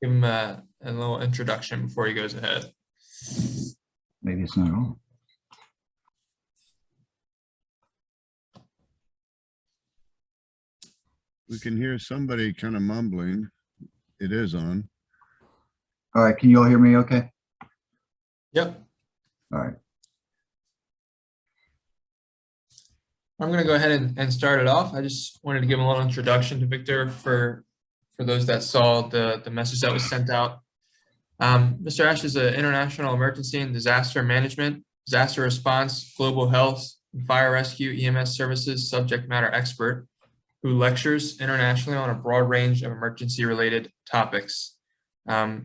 give him a little introduction before he goes ahead. Maybe it's not on. We can hear somebody kind of mumbling. It is on. All right, can you all hear me okay? Yep. All right. I'm going to go ahead and start it off. I just wanted to give a little introduction to Victor for those that saw the message that was sent out. Mr. Esch is an international emergency and disaster management, disaster response, global health, and fire rescue EMS services subject matter expert who lectures internationally on a broad range of emergency-related topics.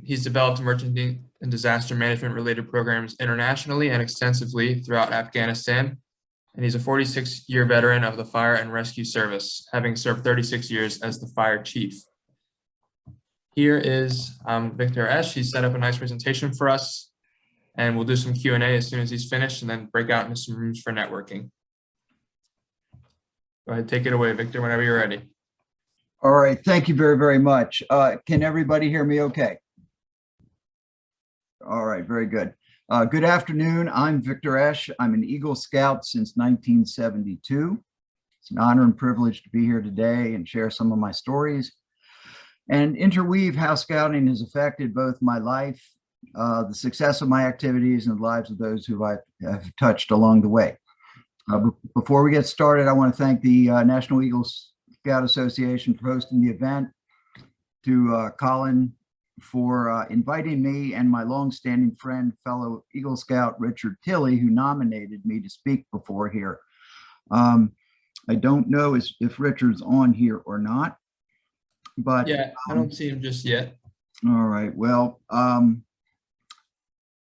He's developed emergency and disaster management-related programs internationally and extensively throughout Afghanistan, and he's a 46-year veteran of the Fire and Rescue Service, having served 36 years as the fire chief. Here is Victor Esch. He set up a nice presentation for us, and we'll do some Q&A as soon as he's finished, and then break out into some rooms for networking. Go ahead, take it away, Victor, whenever you're ready. All right, thank you very, very much. Can everybody hear me okay? All right, very good. Good afternoon, I'm Victor Esch. I'm an Eagle Scout since 1972. It's an honor and privilege to be here today and share some of my stories and interweave how scouting has affected both my life, the success of my activities, and the lives of those who I have touched along the way. Before we get started, I want to thank the National Eagle Scout Association for hosting the event, to Colin for inviting me, and my longstanding friend, fellow Eagle Scout Richard Tilley, who nominated me to speak before here. I don't know if Richard's on here or not, but yeah, I don't see him just yet. All right, well,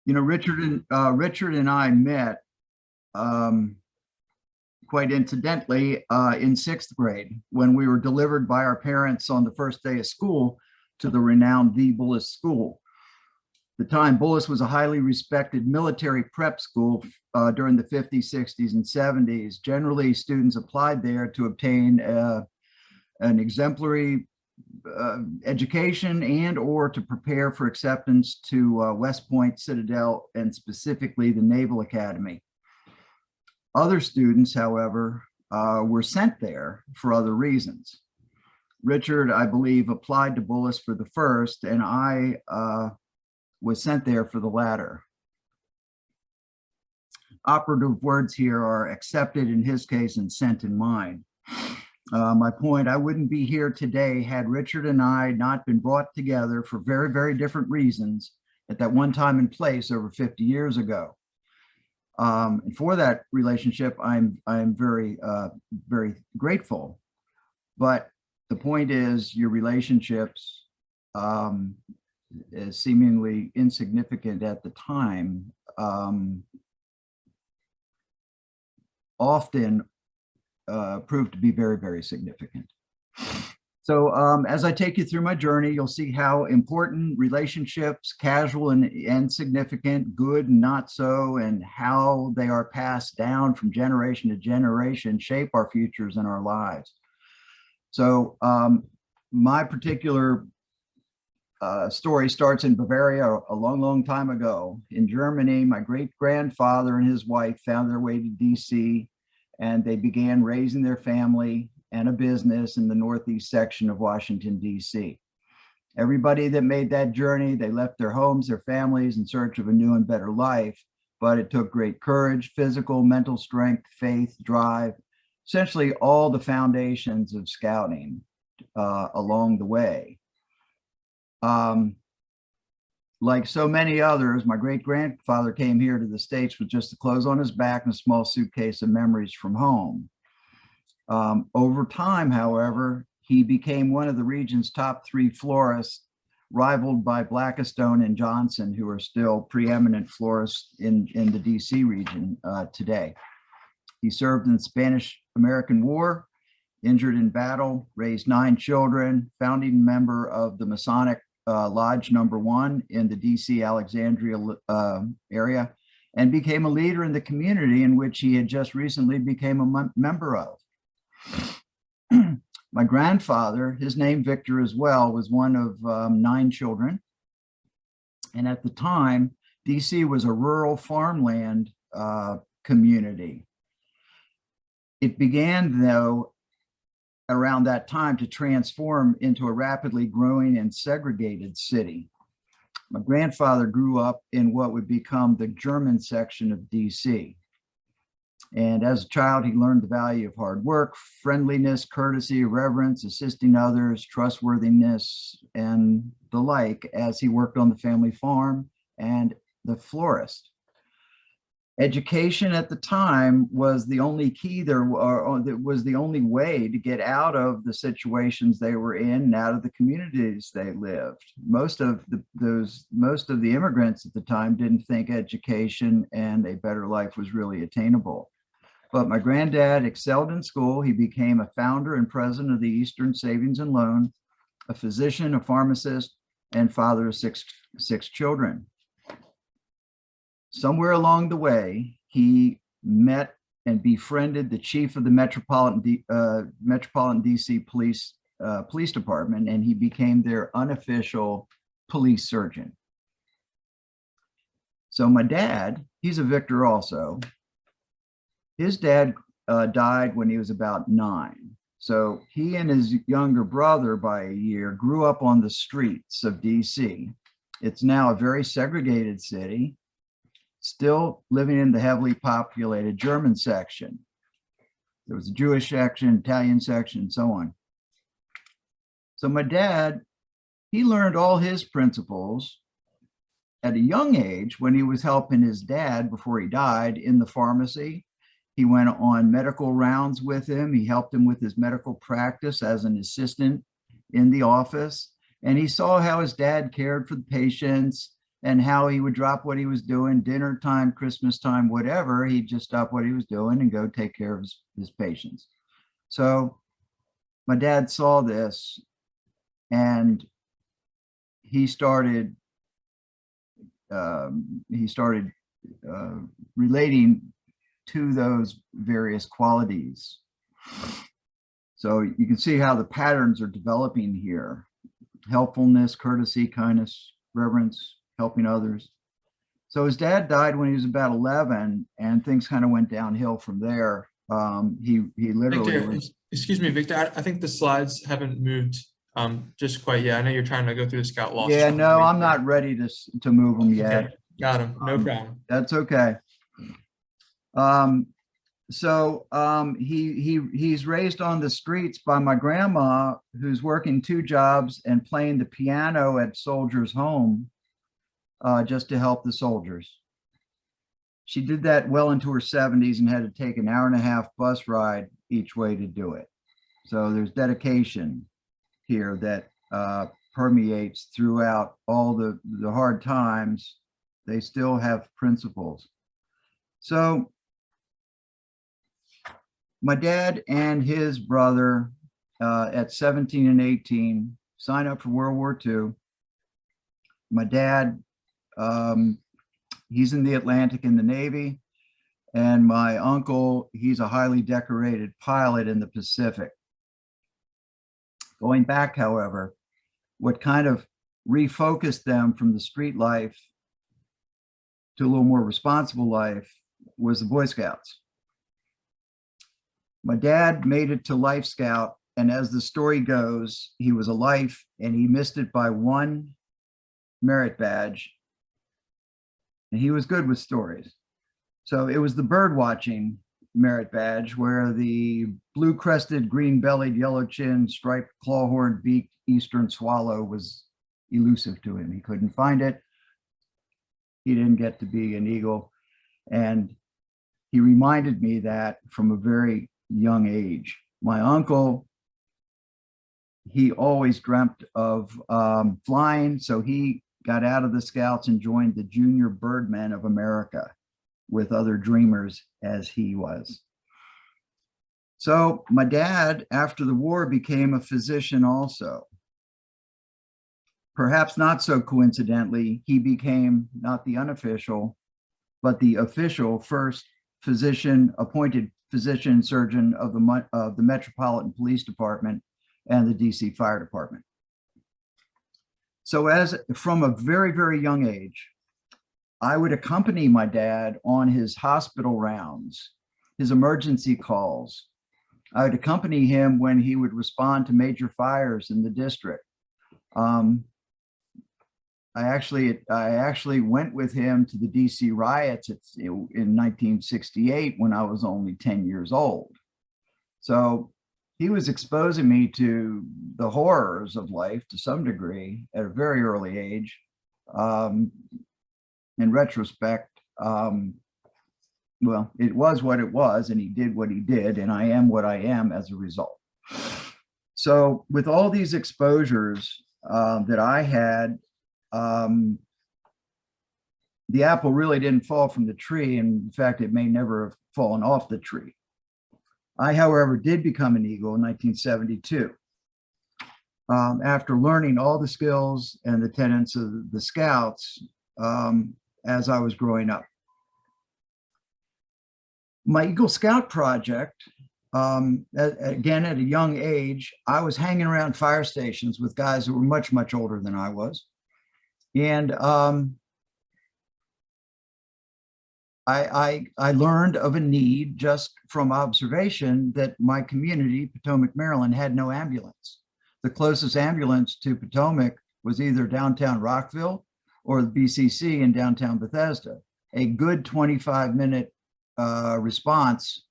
you know, Richard and I met quite incidentally in 6th grade when we were delivered by our parents on the first day of school to the renowned The Bullis School. At the time, Bullis was a highly respected military prep school during the 50s, 60s, and 70s. Generally, students applied there to obtain an exemplary education and or to prepare for acceptance to West Point, Citadel, and specifically the Naval Academy. Other students, however, were sent there for other reasons. Richard, I believe, applied to Bullis for the first, and I was sent there for the latter. Operative words here are accepted in his case and sent in mine. My point, I wouldn't be here today had Richard and I not been brought together for very, very different reasons at that one time and place over 50 years ago. And for that relationship, I'm very, very grateful. But the point is, your relationships, is seemingly insignificant at the time, often prove to be very, very significant. So as I take you through my journey, you'll see how important relationships, casual and significant, good and not so, and how they are passed down from generation to generation, shape our futures and our lives. So my particular story starts in Bavaria a long, long time ago. In Germany, my great-grandfather and his wife found their way to DC, and they began raising their family and a business in the northeast section of Washington, D.C. Everybody that made that journey, they left their homes, their families in search of a new and better life, but it took great courage, physical, mental strength, faith, drive, essentially all the foundations of scouting along the way. Like so many others, my great-grandfather came here to the States with just the clothes on his back and a small suitcase of memories from home. Over time, however, he became one of the region's top 3 florists, rivaled by Blackistone and Johnson, who are still preeminent florists in the DC region today. He served in the Spanish-American War, injured in battle, raised 9 children, founding member of the Masonic Lodge No. 1 in the DC Alexandria area, and became a leader in the community in which he had just recently became a member of. My grandfather, his name Victor as well, was one of 9 children. And at the time, DC was a rural farmland community. It began, though, around that time to transform into a rapidly growing and segregated city. My grandfather grew up in what would become the German section of DC. And as a child, he learned the value of hard work, friendliness, courtesy, reverence, assisting others, trustworthiness, and the like as he worked on the family farm and the florist. Education at the time was the only key there, or that was the only way to get out of the situations they were in and out of the communities they lived. Most of the immigrants at the time didn't think education and a better life was really attainable. But my granddad excelled in school. He became a founder and president of the Eastern Savings and Loan, a physician, a pharmacist, and father of six children. Somewhere along the way, he met and befriended the chief of the Metropolitan DC Police Department, and he became their unofficial police surgeon. So my dad, he's a Victor also. His dad died when he was about 9. So he and his younger brother by a year grew up on the streets of DC. It's now a very segregated city, still living in the heavily populated German section. There was a Jewish section, Italian section, and so on. So my dad, he learned all his principles at a young age when he was helping his dad before he died in the pharmacy. He went on medical rounds with him. He helped him with his medical practice as an assistant in the office. And he saw how his dad cared for the patients and how he would drop what he was doing, dinner time, Christmas time, whatever. He'd just stop what he was doing and go take care of his patients. So my dad saw this and he started relating to those various qualities. So you can see how the patterns are developing here: helpfulness, courtesy, kindness, reverence, helping others. So his dad died when he was about 11, and things kind of went downhill from there. He literally Victor, excuse me, Victor, I think the slides haven't moved just quite yet. I know you're trying to go through the scout loss. Yeah, no, I'm not ready to move them yet. Okay, got him, no problem. That's okay. He's raised on the streets by my grandma, who's working 2 jobs and playing the piano at Soldiers' Home just to help the soldiers. She did that well into her 70s and had to take an 1.5-hour bus ride each way to do it. So there's dedication here that permeates throughout all the hard times. They still have principles. So my dad and his brother at 17 and 18 signed up for World War II. My dad, he's in the Atlantic in the Navy, and my uncle, he's a highly decorated pilot in the Pacific. Going back, however, what kind of refocused them from the street life to a little more responsible life was the Boy Scouts. My dad made it to Life Scout, and as the story goes, he was a life and he missed it by 1 merit badge, and he was good with stories. So it was the bird watching merit badge, where the blue-crested, green-bellied, yellow-chinned, striped, claw-horned, beaked eastern swallow was elusive to him. He couldn't find it. He didn't get to be an eagle, and he reminded me that from a very young age. My uncle, he always dreamt of flying, so he got out of the Scouts and joined the Junior Birdmen of America with other dreamers as he was. So my dad, after the war, became a physician also. Perhaps not so coincidentally, he became not the unofficial, but the official first appointed physician surgeon of the Metropolitan Police Department and the DC Fire Department. So from a very, very young age, I would accompany my dad on his hospital rounds, his emergency calls. I would accompany him when he would respond to major fires in the district. I actually went with him to the DC riots in 1968 when I was only 10 years old. So he was exposing me to the horrors of life to some degree at a very early age. In retrospect, well, it was what it was, and he did what he did, and I am what I am as a result. So with all these exposures that I had, the apple really didn't fall from the tree. And in fact, it may never have fallen off the tree. I, however, did become an Eagle in 1972. After learning all the skills and the tenets of the Scouts as I was growing up. My Eagle Scout project, again, at a young age, I was hanging around fire stations with guys who were much, much older than I was. And I learned of a need just from observation that my community, Potomac, Maryland, had no ambulance. The closest ambulance to Potomac was either downtown Rockville or the BCC in downtown Bethesda. A good 25-minute response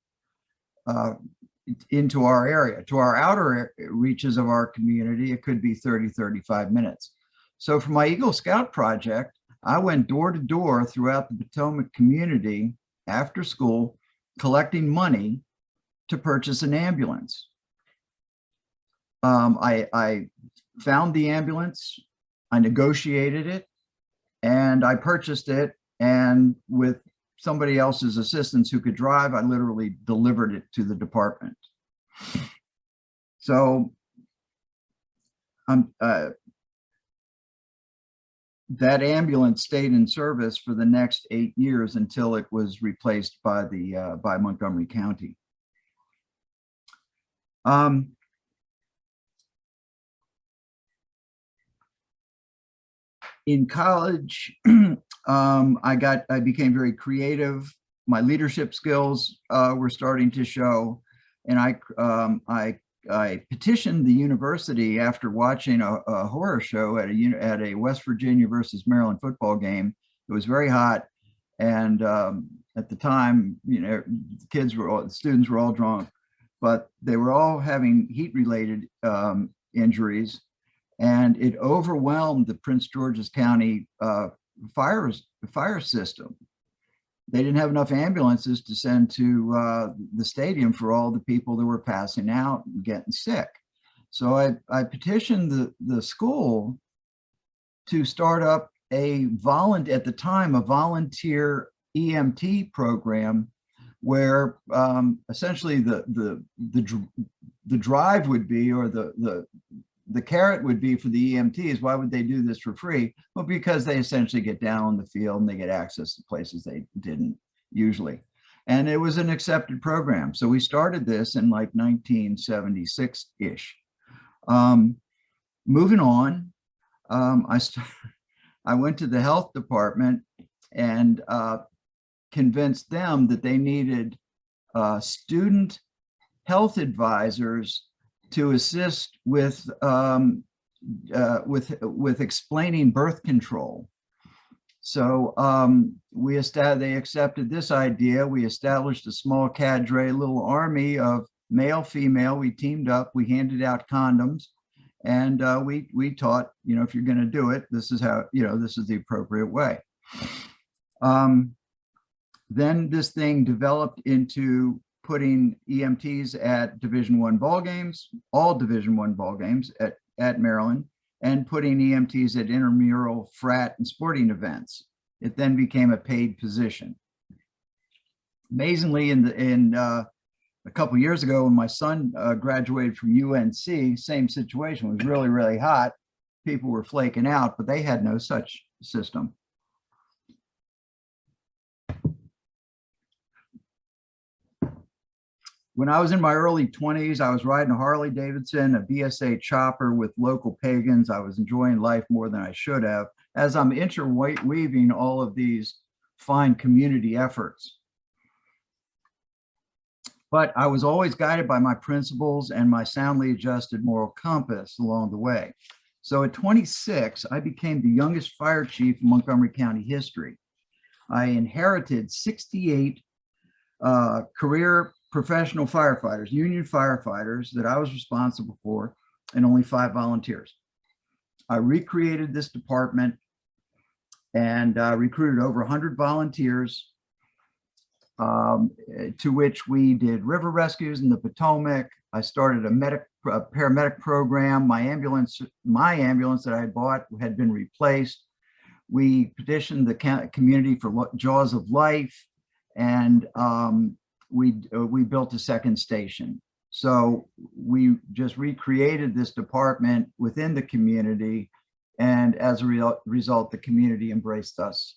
into our area. To our outer reaches of our community, it could be 30, 35 minutes. So for my Eagle Scout project, I went door to door throughout the Potomac community after school, collecting money to purchase an ambulance. I found the ambulance, I negotiated it, and I purchased it. And with somebody else's assistance who could drive, I literally delivered it to the department. So that ambulance stayed in service for the next 8 years until it was replaced by by Montgomery County. In college, I became very creative. My leadership skills were starting to show, and I petitioned the university after watching a horror show at a West Virginia versus Maryland football game. It was very hot, and at the time, you know, students were all drunk, but they were all having heat-related injuries, and it overwhelmed the Prince George's County fire system. They didn't have enough ambulances to send to the stadium for all the people that were passing out and getting sick. So I petitioned the school to start up at the time, a volunteer EMT program where essentially the drive would be, or the carrot would be for the EMTs. Why would they do this for free? Well, because they essentially get down on the field and they get access to places they didn't usually. And it was an accepted program. So we started this in like 1976-ish. Moving on, I went to the health department and convinced them that they needed student health advisors to assist with explaining birth control. So they accepted this idea. We established a small cadre, a little army of male, female. We teamed up. We handed out condoms, and we taught, you know, if you're going to do it, this is how, you know, this is the appropriate way. Then this thing developed into putting EMTs at Division I ball games, all Division I ball games at Maryland, and putting EMTs at intramural, frat, and sporting events. It then became a paid position. Amazingly, a couple of years ago, when my son graduated from UNC, same situation. It was really, really hot. People were flaking out, but they had no such system. When I was in my early 20s, I was riding a Harley Davidson, a BSA chopper with local pagans. I was enjoying life more than I should have, as I'm interweaving all of these fine community efforts. But I was always guided by my principles and my soundly adjusted moral compass along the way. So at 26, I became the youngest fire chief in Montgomery County history. I inherited 68 career professional firefighters, union firefighters that I was responsible for, and only 5 volunteers. I recreated this department and recruited over 100 volunteers, to which we did river rescues in the Potomac. I started a paramedic program. My ambulance that I had bought had been replaced. We petitioned the community for Jaws of Life, and we built a second station. So we just recreated this department within the community, and as a result, the community embraced us.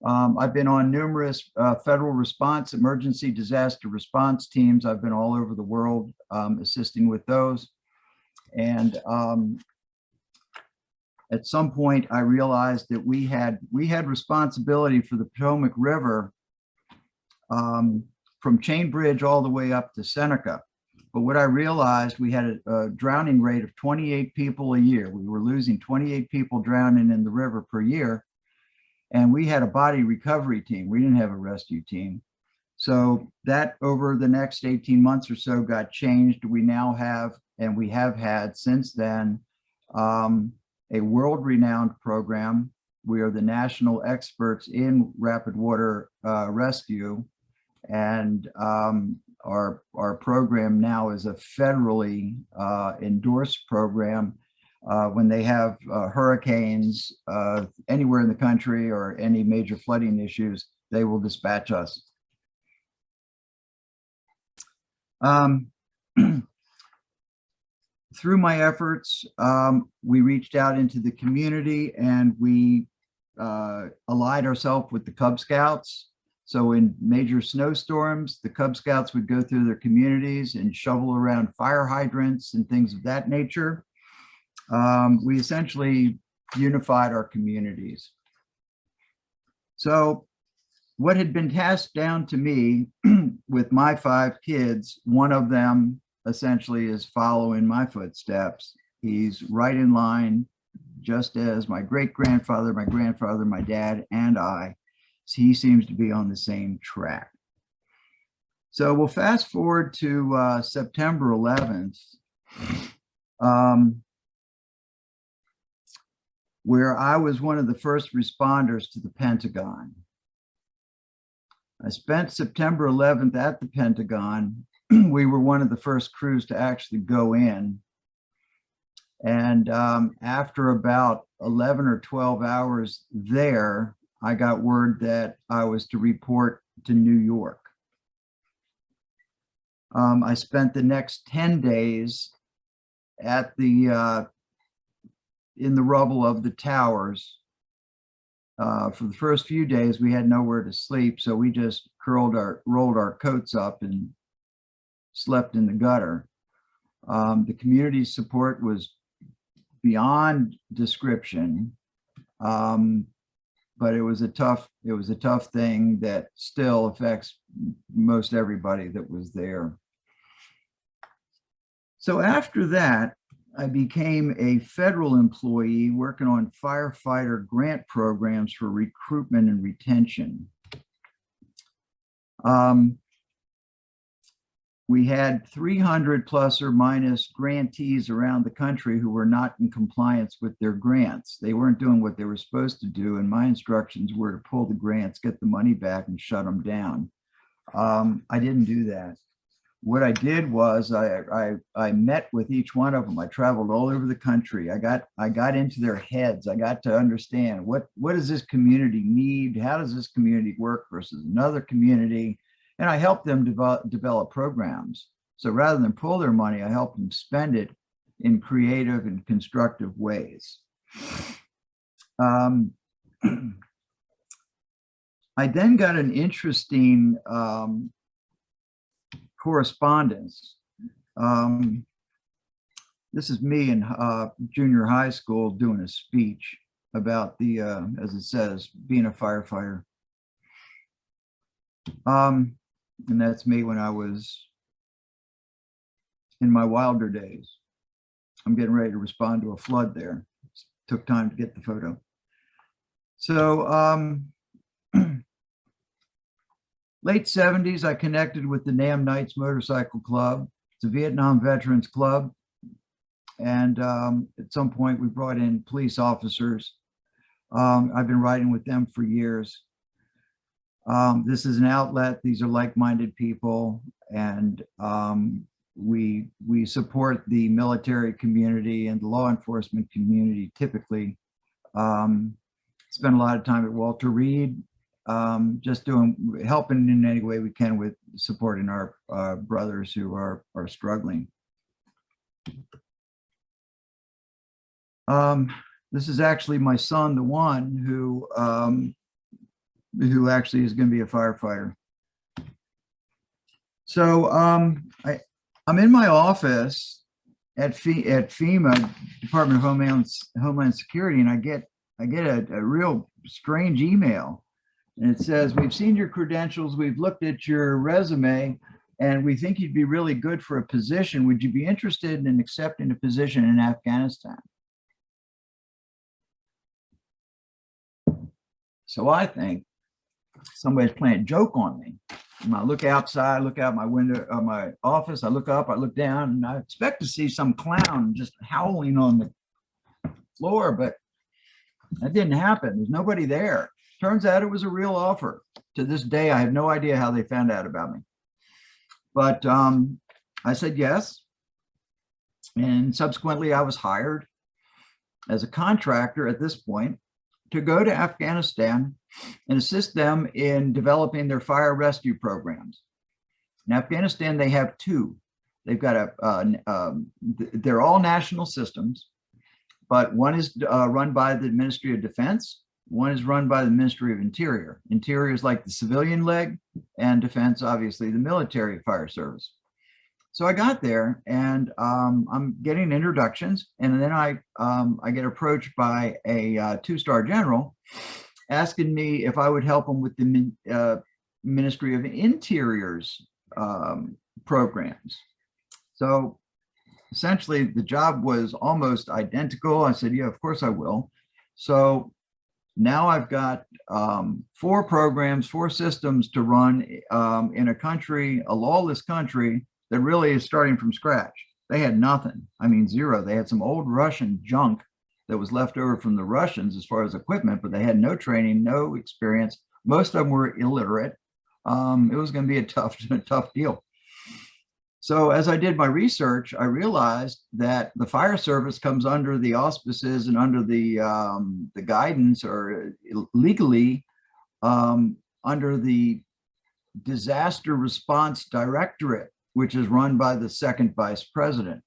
I've been on numerous federal response, emergency disaster response teams. I've been all over the world assisting with those. And at some point, I realized that we had responsibility for the Potomac River from Chain Bridge all the way up to Seneca. But what I realized, we had a drowning rate of 28 people a year. We were losing 28 people drowning in the river per year. And we had a body recovery team. We didn't have a rescue team. So that over the next 18 months or so got changed. We now have, and we have had since then, a world-renowned program. We are the national experts in rapid water rescue. And our program now is a federally endorsed program. When they have hurricanes anywhere in the country or any major flooding issues, they will dispatch us. Through my efforts, we reached out into the community, and we allied ourselves with the Cub Scouts. So in major snowstorms, the Cub Scouts would go through their communities and shovel around fire hydrants and things of that nature. We essentially unified our communities. So what had been tasked down to me with my 5 kids, one of them essentially is following my footsteps. He's right in line, just as my great-grandfather, my grandfather, my dad, and I. He seems to be on the same track. So we'll fast forward to September 11th. Where I was one of the first responders to the Pentagon. I spent September 11th at the Pentagon. We were one of the first crews to actually go in. And after about 11 or 12 hours there, I got word that I was to report to New York. I spent the next 10 days at the in the rubble of the towers. For the first few days, we had nowhere to sleep, so we just rolled our coats up and slept in the gutter. The community support was beyond description, but it was a tough thing that still affects most everybody that was there. So after that, I became a federal employee working on firefighter grant programs for recruitment and retention. We had 300 plus or minus grantees around the country who were not in compliance with their grants. They weren't doing what they were supposed to do, and my instructions were to pull the grants, get the money back, and shut them down. I didn't do that. What I did was I met with each one of them. I traveled all over the country. I got into their heads. I got to understand what does this community need? How does this community work versus another community? And I helped them develop programs. So rather than pull their money, I helped them spend it in creative and constructive ways. I then got an interesting correspondence. This is me in junior high school doing a speech about the, as it says, being a firefighter. And that's me when I was in my wilder days. I'm getting ready to respond to a flood there. Took time to get the photo. So late 70s, I connected with the Nam Knights Motorcycle Club. It's a Vietnam veterans club. And at some point we brought in police officers. I've been riding with them for years. This is an outlet. These are like-minded people, and we support the military community and the law enforcement community typically. Spend a lot of time at Walter Reed, just helping in any way we can with supporting our brothers who are struggling. This is actually my son, the one who actually is going to be a firefighter. So I'm in my office at FEMA, Department of Homeland Security, and I get a real strange email, and it says, "We've seen your credentials, we've looked at your resume, and we think you'd be really good for a position. Would you be interested in accepting a position in Afghanistan?" So I think somebody's playing a joke on me. And I look outside, look out my window of my office, I look up, I look down, and I expect to see some clown just howling on the floor, but that didn't happen. There's nobody there. Turns out it was a real offer. To this day, I have no idea how they found out about me. But I said yes. And subsequently, I was hired as a contractor at this point to go to Afghanistan and assist them in developing their fire rescue programs. In Afghanistan, they have two. They've got they're all national systems, but one is run by the Ministry of Defense. One is run by the Ministry of Interior. Interior is like the civilian leg, and Defense, obviously, the military fire service. So I got there, and I'm getting introductions, and then I get approached by a two-star general asking me if I would help him with the Ministry of Interior's programs. So essentially, the job was almost identical. I said, yeah, of course I will. So now I've got 4 programs, 4 systems to run in a country, a lawless country, that really is starting from scratch. They had nothing. I mean, zero. They had some old Russian junk that was left over from the Russians as far as equipment, but they had no training, no experience. Most of them were illiterate. It was going to be a tough deal. So as I did my research, I realized that the fire service comes under the auspices and under the guidance, or legally under the Disaster Response Directorate, which is run by the second vice president.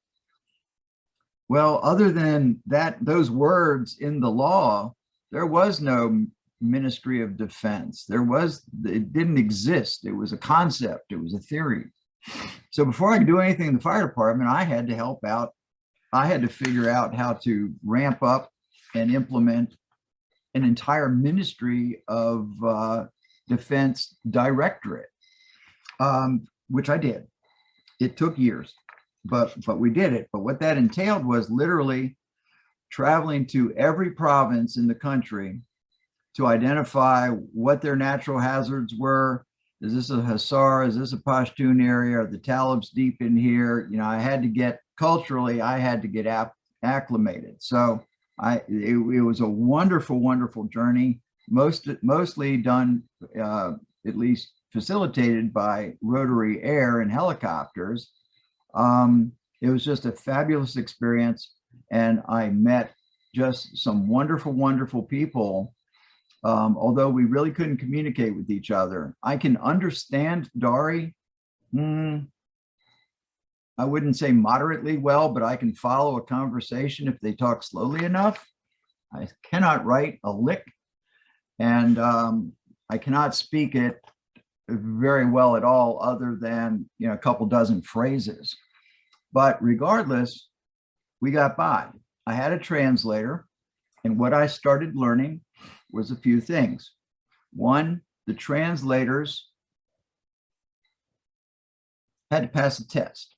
Well, other than that, those words in the law, there was no Ministry of Defense. It didn't exist. It was a concept. It was a theory. So before I could do anything in the fire department, I had to help out. I had to figure out how to ramp up and implement an entire Ministry of Defense Directorate, which I did. It took years, but we did it. But what that entailed was literally traveling to every province in the country to identify what their natural hazards were. Is this a Hazara? Is this a Pashtun area? Are the Talibs deep in here? You know, I had to get culturally, I had to get acclimated. So it was a wonderful, wonderful journey. Mostly done, at least facilitated by Rotary Air and helicopters. It was just a fabulous experience, and I met just some wonderful, wonderful people. Although we really couldn't communicate with each other. I can understand Dari. I wouldn't say moderately well, but I can follow a conversation if they talk slowly enough. I cannot write a lick, and I cannot speak it very well at all, other than, you know, a couple dozen phrases. But regardless, we got by. I had a translator, and what I started learning was a few things. One, the translators had to pass a test.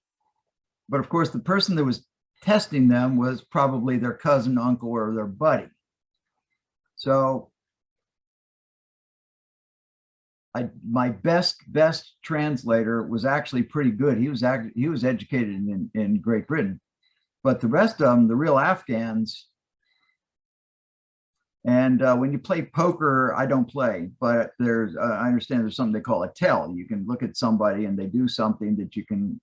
But of course, the person that was testing them was probably their cousin, uncle, or their buddy. So my best translator was actually pretty good. He was educated in Great Britain, but the rest of them, the real Afghans. And when you play poker, I don't play, but there's I understand there's something they call a tell. You can look at somebody and they do something that you can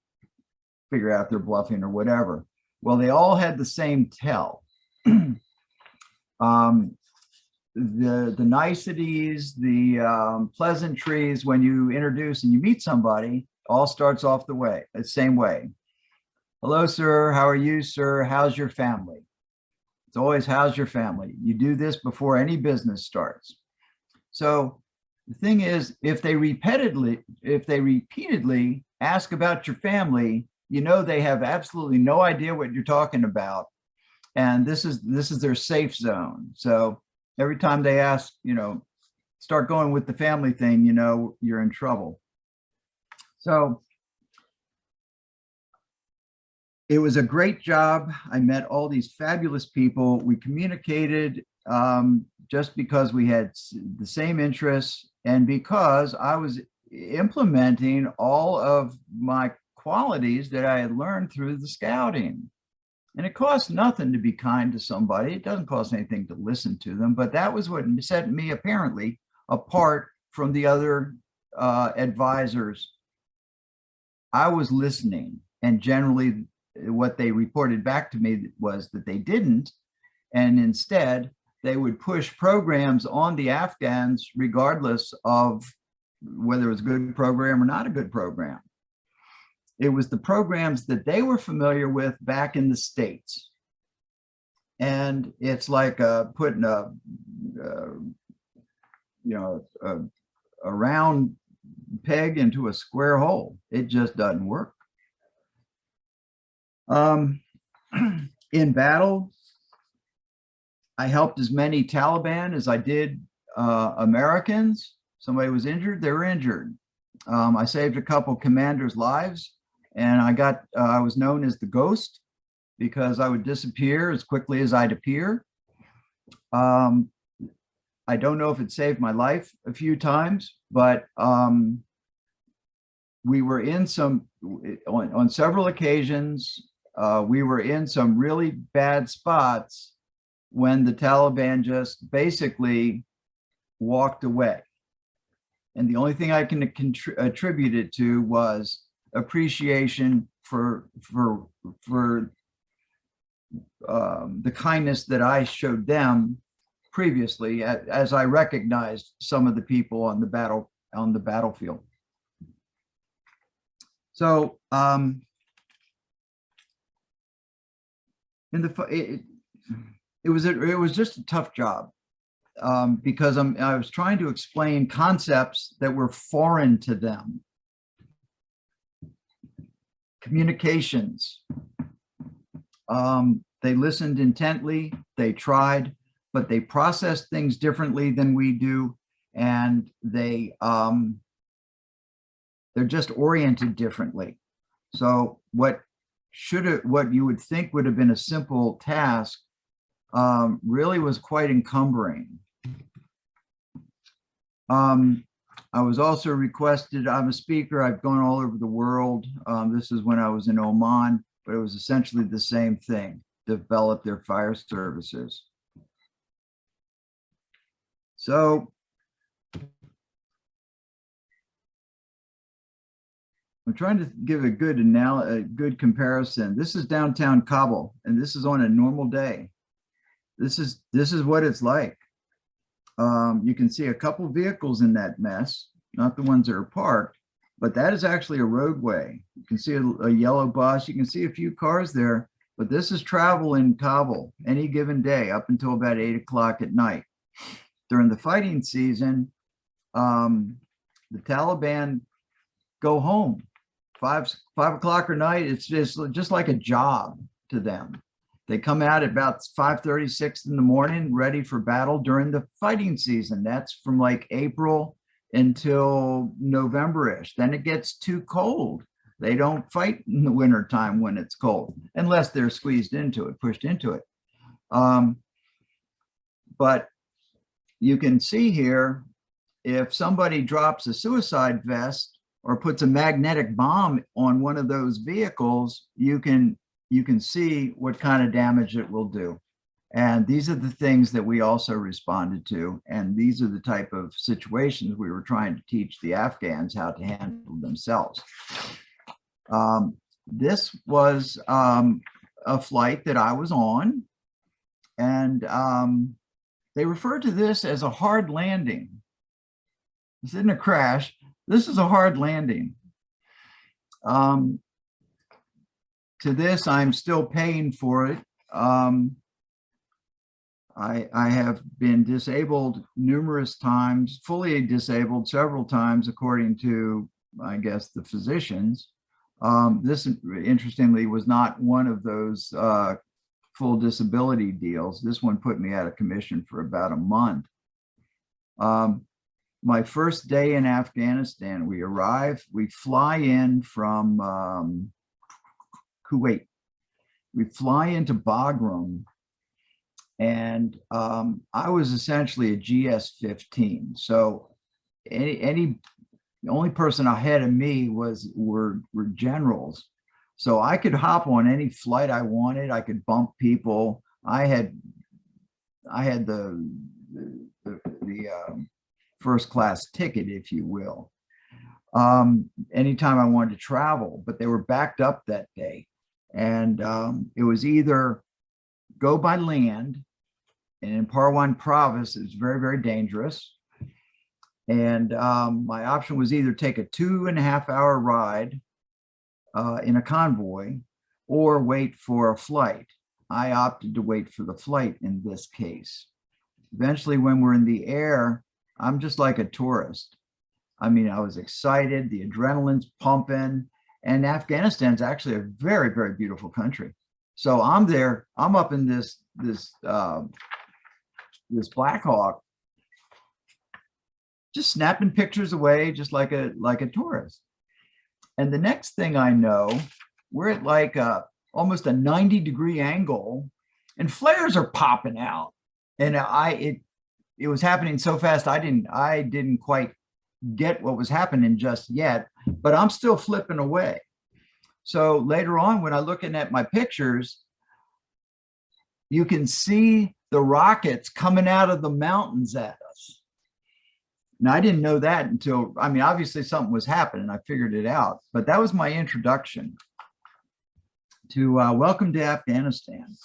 figure out they're bluffing or whatever. Well, they all had the same tell. The niceties, the pleasantries when you introduce and you meet somebody, all starts off the same way. Hello, sir. How are you, sir? How's your family? It's always, how's your family? You do this before any business starts. So the thing is, if they repeatedly ask about your family, you know they have absolutely no idea what you're talking about, and this is their safe zone. So every time they ask, you know, start going with the family thing, you know, you're in trouble. So it was a great job. I met all these fabulous people. We communicated just because we had the same interests and because I was implementing all of my qualities that I had learned through the scouting. And it costs nothing to be kind to somebody. It doesn't cost anything to listen to them, but that was what set me apparently apart from the other advisors. I was listening, and generally what they reported back to me was that they didn't, and instead they would push programs on the Afghans regardless of whether it was a good program or not a good program. It was the programs that they were familiar with back in the States. And it's like putting a round peg into a square hole. It just doesn't work. In battle, I helped as many Taliban as I did Americans. Somebody was injured, they were injured. I saved a couple commanders' lives, and I was known as the Ghost because I would disappear as quickly as I'd appear. I don't know if it saved my life a few times, but we were in on several occasions, we were in some really bad spots when the Taliban just basically walked away. And the only thing I can attribute it to was appreciation for the kindness that I showed them previously, as I recognized some of the people on the battlefield. So it was just a tough job because I was trying to explain concepts that were foreign to them. Communications. They listened intently, they tried, but they processed things differently than we do, and they're just oriented differently. So what you would think would have been a simple task really was quite encumbering. I was also requested, I'm a speaker, I've gone all over the world. This is when I was in Oman, but it was essentially the same thing, develop their fire services. So I'm trying to give a good comparison. This is downtown Kabul, and this is on a normal day. This is what it's like. You can see a couple vehicles in that mess, not the ones that are parked, but that is actually a roadway. You can see a yellow bus. You can see a few cars there, but this is travel in Kabul any given day up until about 8 o'clock at night. During the fighting season, the Taliban go home. 5 o'clock at night, it's just like a job to them. They come out at about 5:30, 6 in the morning, ready for battle during the fighting season. That's from like April until November-ish. Then it gets too cold. They don't fight in the winter time when it's cold, unless they're squeezed into it, pushed into it. But you can see here, if somebody drops a suicide vest or puts a magnetic bomb on one of those vehicles, you can see what kind of damage it will do. And these are the things that we also responded to. And these are the type of situations we were trying to teach the Afghans how to handle themselves. This was a flight that I was on, and they refer to this as a hard landing. This isn't a crash. This is a hard landing. To this, I'm still paying for it. I have been disabled numerous times, fully disabled several times, according to, I guess, the physicians. This, interestingly, was not one of those full disability deals. This one put me out of commission for about a month. My first day in Afghanistan, we arrive, we fly in from Kuwait. We fly into Bagram, and I was essentially a GS-15. So the only person ahead of me were generals. So I could hop on any flight I wanted. I could bump people. I had the first class ticket, if you will, anytime I wanted to travel, but they were backed up that day. And it was either go by land, and in Parwan province, it's very, very dangerous. And my option was either take a 2.5-hour ride in a convoy or wait for a flight. I opted to wait for the flight in this case. Eventually, when we're in the air, I'm just like a tourist. I mean, I was excited, the adrenaline's pumping, and Afghanistan's actually a very, very beautiful country. So I'm there, I'm up in this Black Hawk, just snapping pictures away, just like a tourist. And the next thing I know, we're at like almost a 90-degree angle, and flares are popping out. And it was happening so fast, I didn't quite get what was happening just yet, but I'm still flipping away. So later on, when I'm looking at my pictures, you can see the rockets coming out of the mountains at us. Now, I didn't know that until, I mean, obviously something was happening. I figured it out, but that was my introduction to welcome to Afghanistan.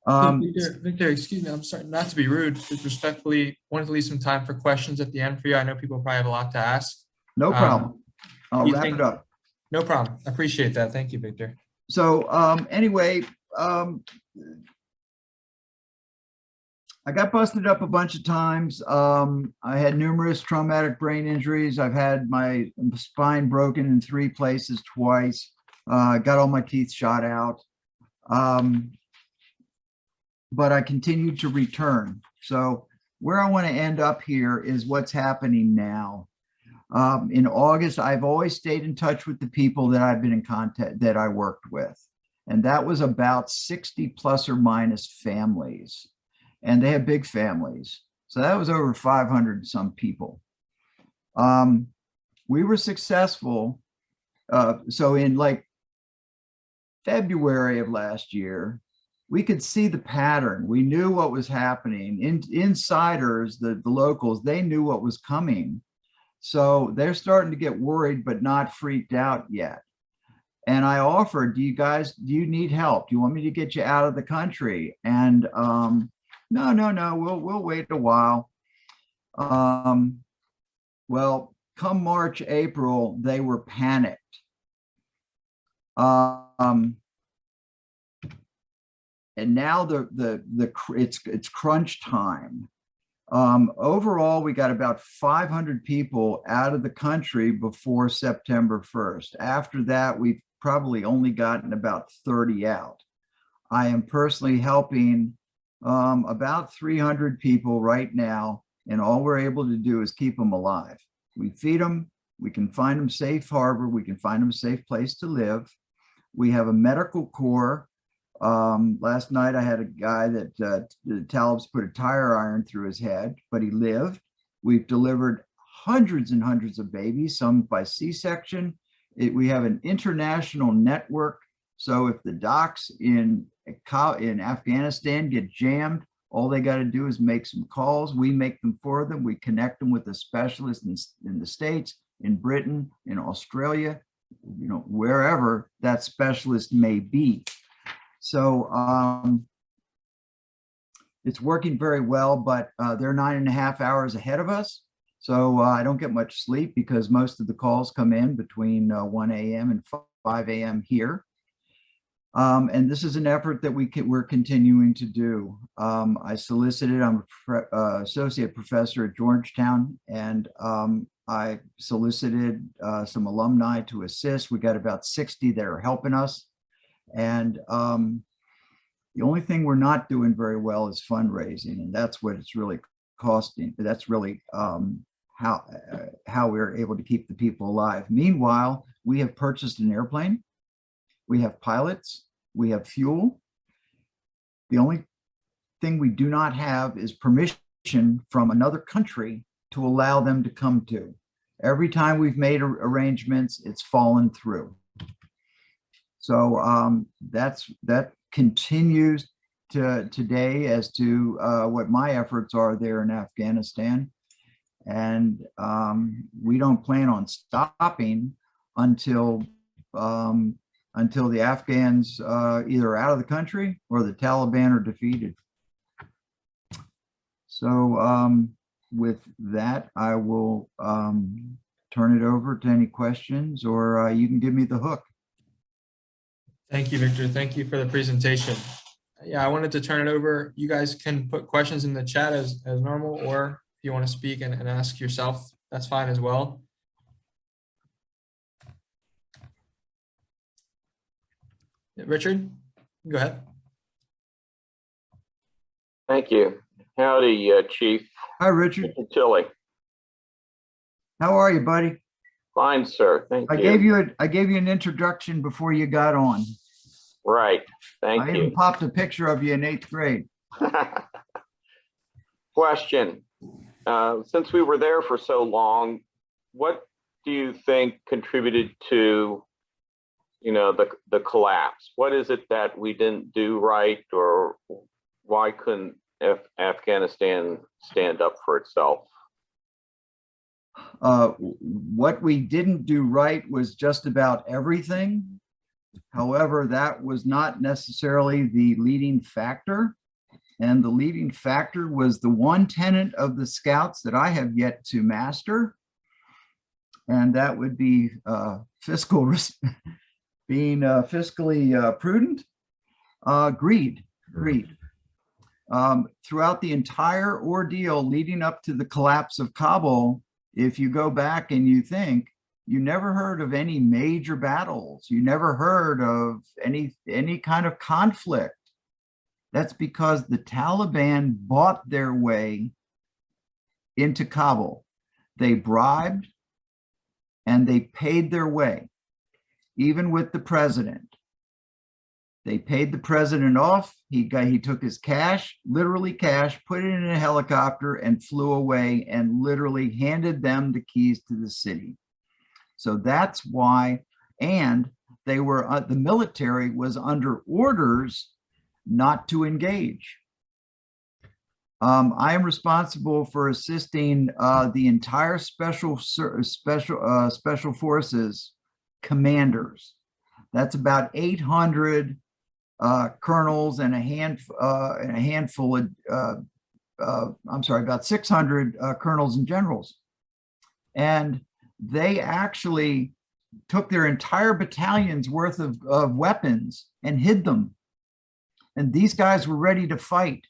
Victor, excuse me, I'm sorry, not to be rude, just respectfully wanted to leave some time for questions at the end for you. I know people probably have a lot to ask. No problem. I'll wrap it up. No problem. I appreciate that. Thank you, Victor. So anyway, I got busted up a bunch of times. I had numerous traumatic brain injuries. I've had my spine broken in 3 places twice. Got all my teeth shot out. But I continued to return. So where I want to end up here is what's happening now. In August, I've always stayed in touch with the people that I've been in contact, that I worked with. And that was about 60 plus or minus families. And they had big families. So that was over 500 some people. We were successful. So in like February of last year, we could see the pattern. We knew what was happening. Insiders, the locals, they knew what was coming. So they're starting to get worried, but not freaked out yet. And I offered, do you need help? Do you want me to get you out of the country? And no, we'll wait a while. Well, come March, April, they were panicked. And now it's crunch time. Overall, we got about 500 people out of the country before September 1st. After that, we've probably only gotten about 30 out. I am personally helping about 300 people right now, and all we're able to do is keep them alive. We feed them, we can find them safe harbor, we can find them a safe place to live. We have a medical corps. Last night I had a guy that the Talibs put a tire iron through his head, but he lived. We've delivered hundreds and hundreds of babies, some by C-section. We have an international network. So if the docs in Afghanistan get jammed, all they got to do is make some calls. We make them for them. We connect them with a specialist in the States, in Britain, in Australia, you know, wherever that specialist may be. So it's working very well, but they're 9.5 hours ahead of us. So I don't get much sleep because most of the calls come in between 1 a.m. and 5 a.m. here. And this is an effort that we're continuing to do. I solicited, I'm an associate professor at Georgetown, and I solicited some alumni to assist. We got about 60 that are helping us. And the only thing we're not doing very well is fundraising, and that's what it's really costing. That's really how we're able to keep the people alive. Meanwhile, we have purchased an airplane. We have pilots, we have fuel. The only thing we do not have is permission from another country to allow them to come to. Every time we've made arrangements, it's fallen through. So that continues to today as to what my efforts are there in Afghanistan. And we don't plan on stopping until the Afghans either out of the country or the Taliban are defeated. So with that, I will turn it over to any questions, or you can give me the hook. Thank you, Victor. Thank you for the presentation. Yeah, I wanted to turn it over. You guys can put questions in the chat as normal, or if you want to speak and ask yourself, that's fine as well. Richard, go ahead. Thank you. Howdy, Chief. Hi, Richard. Tilly. How are you, buddy? Fine, sir. Thank you. I gave you an introduction before you got on. Right. Thank I you. even popped a picture of you in 8th grade. Question. Since we were there for so long, what do you think contributed to, you know, the collapse? What is it that we didn't do right, or why couldn't Afghanistan stand up for itself? What we didn't do right was just about everything. However, that was not necessarily the leading factor. And the leading factor was the one tenet of the Scouts that I have yet to master. And that would be being fiscally prudent. Greed. Throughout the entire ordeal leading up to the collapse of Kabul, if you go back and you think, you never heard of any major battles. You never heard of any kind of conflict. That's because the Taliban bought their way into Kabul. They bribed and they paid their way, even with the president. They paid the president off. He took his cash, literally cash, put it in a helicopter and flew away and literally handed them the keys to the city. So that's why, and they were, the military was under orders not to engage. I am responsible for assisting the entire special forces commanders. That's about 800 colonels and a handful of, I'm sorry, about 600 colonels and generals. And they actually took their entire battalion's worth of weapons and hid them. And these guys were ready to fight.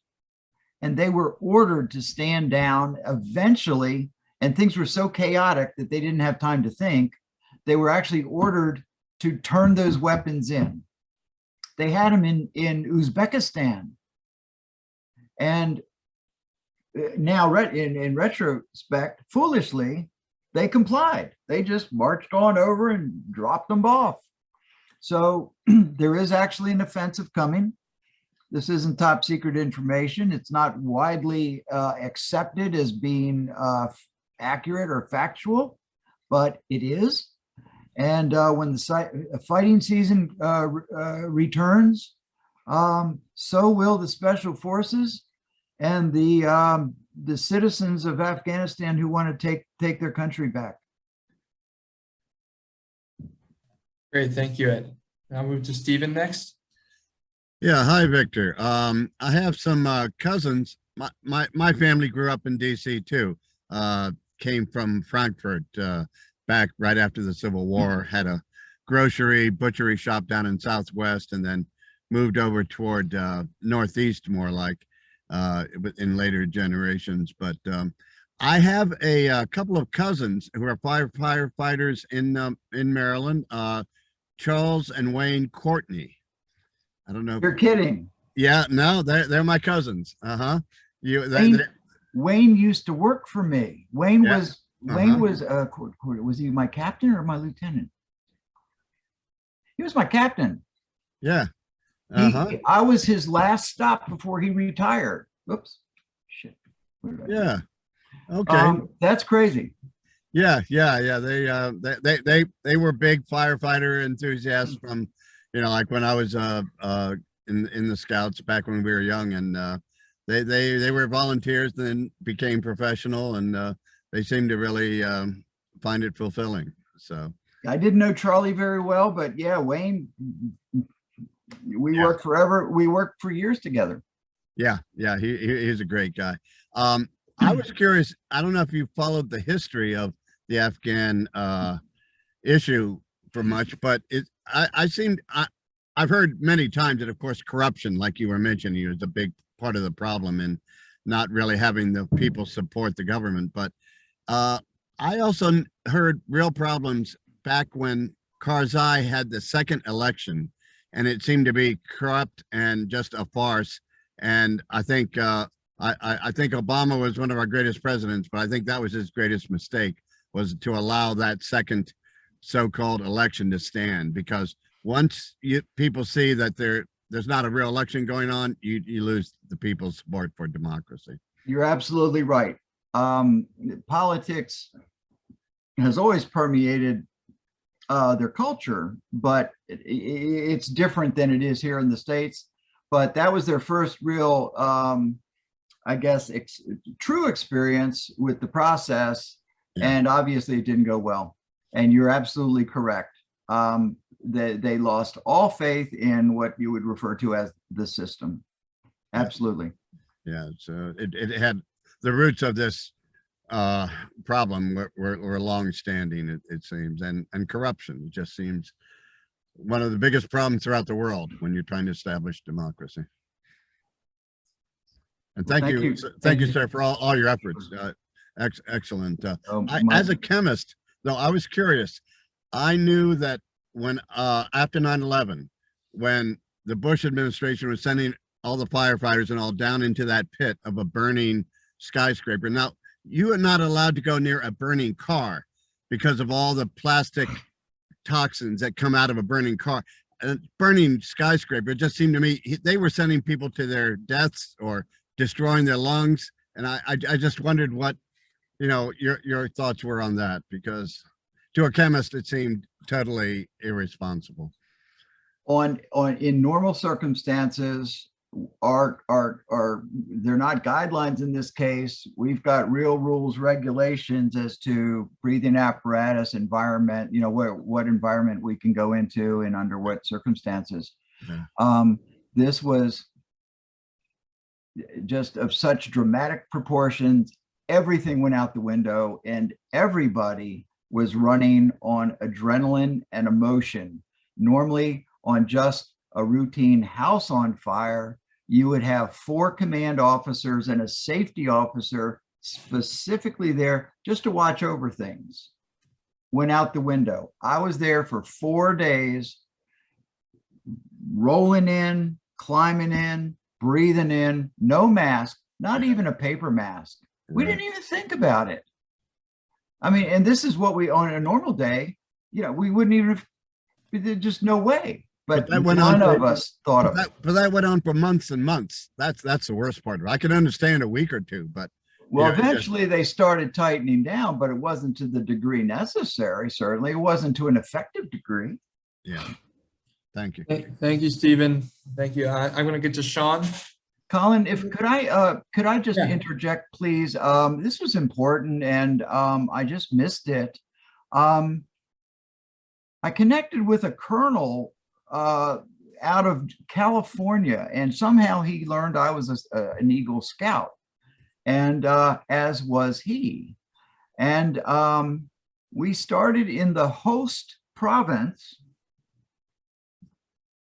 and they were ordered to stand down eventually, and things were so chaotic that they didn't have time to think. They were actually ordered to turn those weapons in. They had them in Uzbekistan. And now in retrospect, foolishly, they complied. They just marched on over and dropped them off. So there is actually an offensive coming. This isn't top secret information. It's not widely accepted as being accurate or factual, but it is. And when the fighting season returns, so will the special forces and the citizens of Afghanistan who want to take their country back. Great, thank you, Ed. I'll move to Stephen next. Yeah, hi, Victor. I have some cousins. My family grew up in DC too. Came from Frankfurt back right after the Civil War, had a grocery, butchery shop down in Southwest, and then moved over toward Northeast more like in later generations. But I have a couple of cousins who are firefighters in Maryland, Charles and Wayne Courtney. I don't know. You're kidding. Yeah, no, they're my cousins. Wayne used to work for me. Wayne Yeah. was was he my captain or my lieutenant? He was my captain. Yeah. I was his last stop before he retired. Oops, shit. What did I do? Yeah. Okay. That's crazy. Yeah. They were big firefighter enthusiasts from, like when I was in the Scouts back when we were young, and they were volunteers, then became professional, and they seemed to really find it fulfilling. So I didn't know Charlie very well, but yeah, Wayne, we worked forever. We worked for years together. Yeah, he's a great guy. I was curious, I don't know if you followed the history of the Afghan issue for much, but I've heard many times that, of course, corruption, like you were mentioning, is a big part of the problem in not really having the people support the government. But I also heard real problems back when Karzai had the second election, and it seemed to be corrupt and just a farce. And I think I think Obama was one of our greatest presidents, but I think that was his greatest mistake, was to allow that second so-called election to stand, because once people see that there's not a real election going on, you lose the people's support for democracy. You're absolutely right. Politics has always permeated their culture, but it's different than it is here in the States. But that was their first real, I guess, true experience with the process. Yeah. And obviously it didn't go well. And you're absolutely correct. They lost all faith in what you would refer to as the system. Absolutely. Yeah, so it had the roots of this problem were long-standing, it seems, and corruption. It just seems one of the biggest problems throughout the world when you're trying to establish democracy. And thank you, sir, for all your efforts. Excellent. As a chemist, though, I was curious. I knew that when after 9/11, when the Bush administration was sending all the firefighters and all down into that pit of a burning skyscraper. Now, you are not allowed to go near a burning car because of all the plastic toxins that come out of a burning car. A burning skyscraper, it just seemed to me they were sending people to their deaths or destroying their lungs. And I just wondered what, your thoughts were on that, because to a chemist, it seemed totally irresponsible. In normal circumstances, they're not guidelines in this case. We've got real rules, regulations as to breathing apparatus, environment, what environment we can go into and under what circumstances. Yeah. This was just of such dramatic proportions. Everything went out the window, and everybody was running on adrenaline and emotion. Normally, on just a routine house on fire, you would have 4 command officers and a safety officer specifically there just to watch over things. Went out the window. I was there for 4 days, rolling in, climbing in, breathing in, no mask, not even a paper mask. We didn't even think about it. I mean, and this is what we, on a normal day, you know, we wouldn't even have, there's just no way. But that went on none for- of us thought of it. But that went on for months and months. That's the worst part of it. I can understand a week or two, but Well, yeah, it just- eventually they started tightening down, but it wasn't to the degree necessary. Certainly, it wasn't to an effective degree. yeah. Thank you. Thank you, Stephen. Thank you. I'm going to get to Sean. Colin, if could I just Yeah. interject, please? This was important, and I just missed it. I connected with a colonel out of California, and somehow he learned I was an Eagle Scout, and as was he. And we started in the host province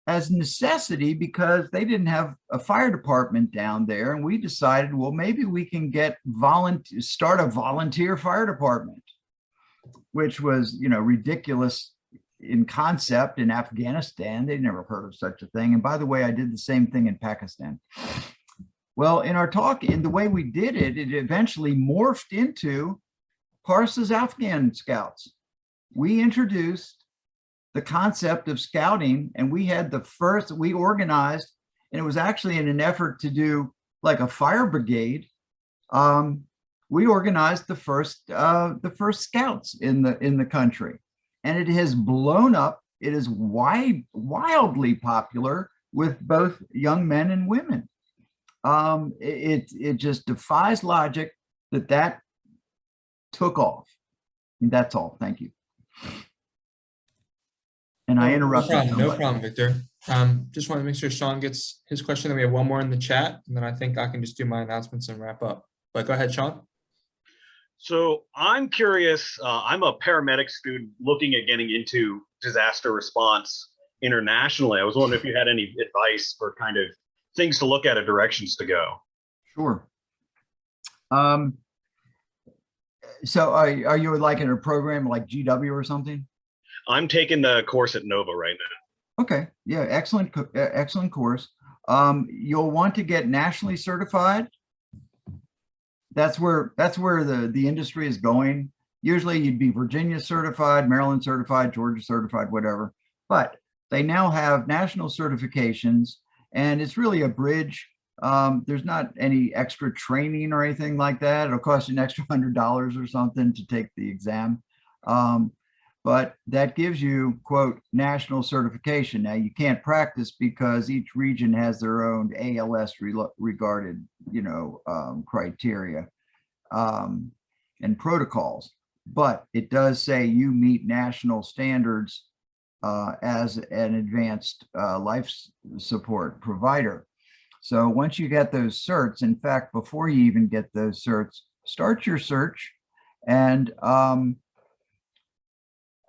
as necessity because they didn't have a fire department down there. And we decided, well, maybe we can start a volunteer fire department, which was, you know, ridiculous in concept. In Afghanistan, they'd never heard of such a thing. And by the way, I did the same thing in Pakistan. Well, in our talk, in the way we did it, it eventually morphed into Parsa's Afghan Scouts. We introduced the concept of scouting, and we had we organized, and it was actually in an effort to do like a fire brigade. We organized the first scouts in the country, and it has blown up. It is wildly popular with both young men and women. It just defies logic that took off. And that's all. Thank you. And I interrupted. No problem, Victor. Just want to make sure Sean gets his question. Then we have one more in the chat, and then I think I can just do my announcements and wrap up. But go ahead, Sean. So I'm curious, I'm a paramedic student looking at getting into disaster response internationally. I was wondering if you had any advice for kind of things to look at or directions to go. Sure. So are you like in a program like GW or something? I'm taking the course at Nova right now. Okay. Yeah. Excellent. Excellent course. You'll want to get nationally certified. That's where the industry is going. Usually you'd be Virginia certified, Maryland certified, Georgia certified, whatever. But they now have national certifications, and it's really a bridge. There's not any extra training or anything like that. It'll cost you an extra $100 or something to take the exam. But that gives you, quote, national certification. Now you can't practice because each region has their own ALS regarded, you know, criteria and protocols. But it does say you meet national standards as an advanced life support provider. So once you get those certs, in fact, before you even get those certs, start your search. And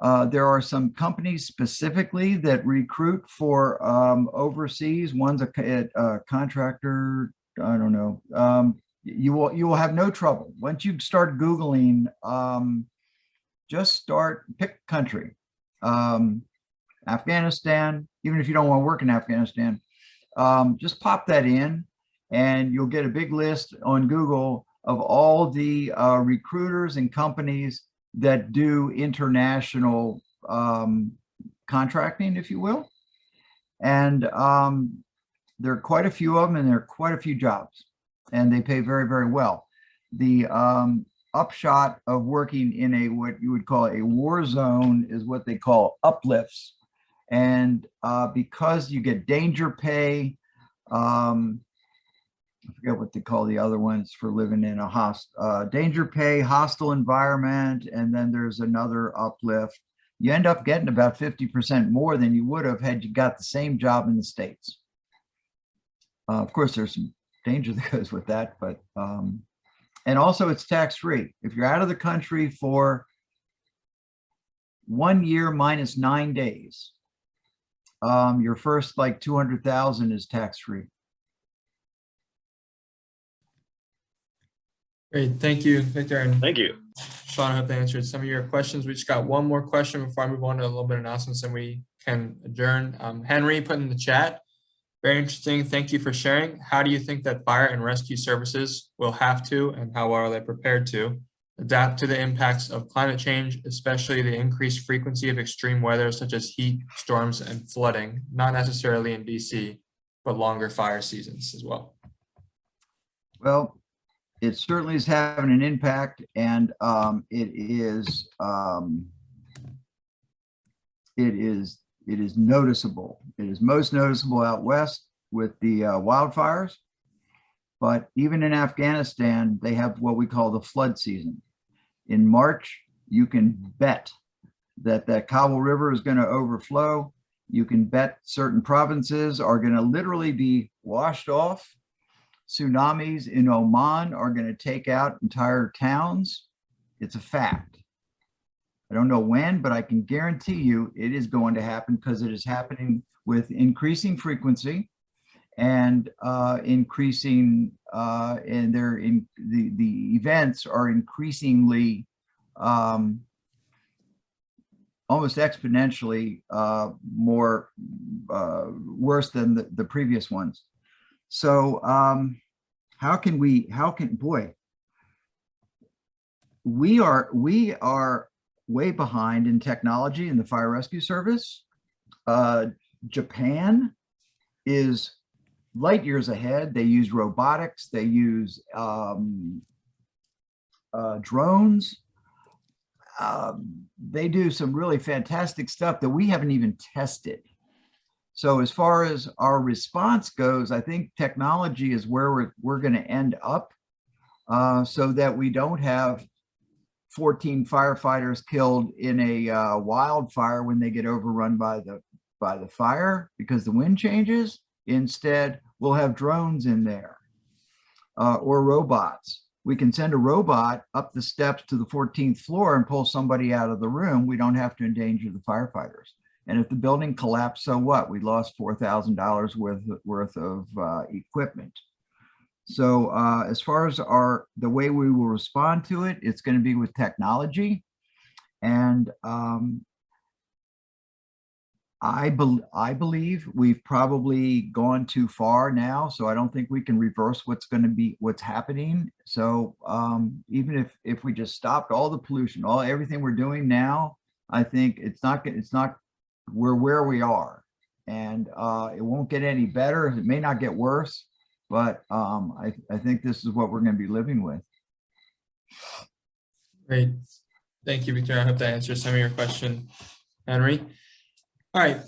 there are some companies specifically that recruit for overseas. One's a contractor. I don't know. You will have no trouble once you start Googling. Just pick country. Afghanistan. Even if you don't want to work in Afghanistan, just pop that in, and you'll get a big list on Google of all the recruiters and companies that do international contracting, if you will. And there are quite a few of them, and there are quite a few jobs, and they pay very, very well. The upshot of working in what you would call a war zone is what they call uplifts. And because you get danger pay, I forget what they call the other ones for living in a danger pay, hostile environment, and then there's another uplift. You end up getting about 50% more than you would have had you got the same job in the States. Of course, there's some danger that goes with that, but and also it's tax-free. If you're out of the country for 1 year minus 9 days, your first like 200,000 is tax-free. Great, thank you, Victor and Thank you. Sean. I hope they answered some of your questions. We just got one more question before I move on to a little bit of announcements and we can adjourn. Henry put in the chat, very interesting. Thank you for sharing. How do you think that fire and rescue services will have to, and how are they prepared to, adapt to the impacts of climate change, especially the increased frequency of extreme weather such as heat, storms, and flooding, not necessarily in DC, but longer fire seasons as well? Well, it certainly is having an impact, and it is noticeable. It is most noticeable out west with the wildfires, but even in Afghanistan, they have what we call the flood season. In March, you can bet that that Kabul River is going to overflow. You can bet certain provinces are going to literally be washed off. Tsunamis in Oman are going to take out entire towns. It's a fact. I don't know when, but I can guarantee you it is going to happen because it is happening with increasing frequency and increasing, and the events are increasingly almost exponentially more worse than the previous ones. So we are way behind in technology in the fire rescue service. Japan is light years ahead. They use robotics, they use drones. They do some really fantastic stuff that we haven't even tested. So as far as our response goes, I think technology is where we're going to end up, so that we don't have 14 firefighters killed in a wildfire when they get overrun by the fire because the wind changes. Instead, we'll have drones in there or robots. We can send a robot up the steps to the 14th floor and pull somebody out of the room. We don't have to endanger the firefighters. And if the building collapsed, so what? We lost $4,000 worth of equipment. So as far as the way we will respond to it, it's going to be with technology. And I believe we've probably gone too far now. So I don't think we can reverse what's happening. So even if we just stopped all the pollution, everything we're doing now, I think we're where we are, and it won't get any better. It may not get worse, but I think this is what we're going to be living with. Great. Thank you, Victor. I hope that answers some of your question, Henry. All right.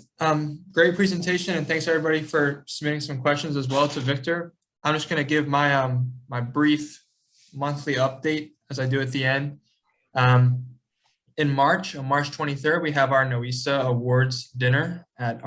Great presentation, and thanks everybody for submitting some questions as well to Victor. I'm just going to give my my brief monthly update as I do at the end. In March, on March 23rd, we have our NESA Awards dinner at